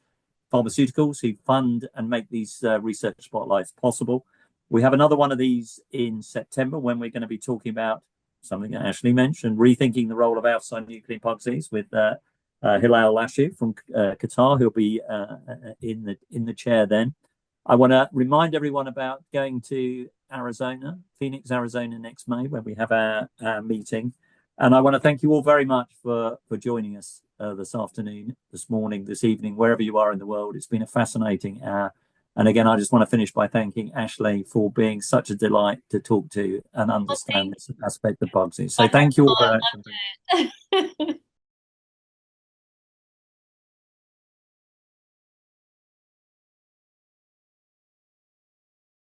Pharmaceuticals, who fund and make these research spotlights possible. We have another one of these in September when we're going to be talking about something that Ashley mentioned, rethinking the role of alpha-synuclein Parkinson's with Hilal Lashu from Qatar, who'll be in the chair then. I want to remind everyone about going to Arizona, Phoenix, Arizona next May, when we have our meeting. And I want to thank you all very much for joining us this afternoon, this morning, this evening, wherever you are in the world. It's been a fascinating hour. And again, I just want to finish by thanking Ashley for being such a delight to talk to and Well, thank understand this aspect of Bugsy. So you. thank you all Wonderful. very much. I loved it.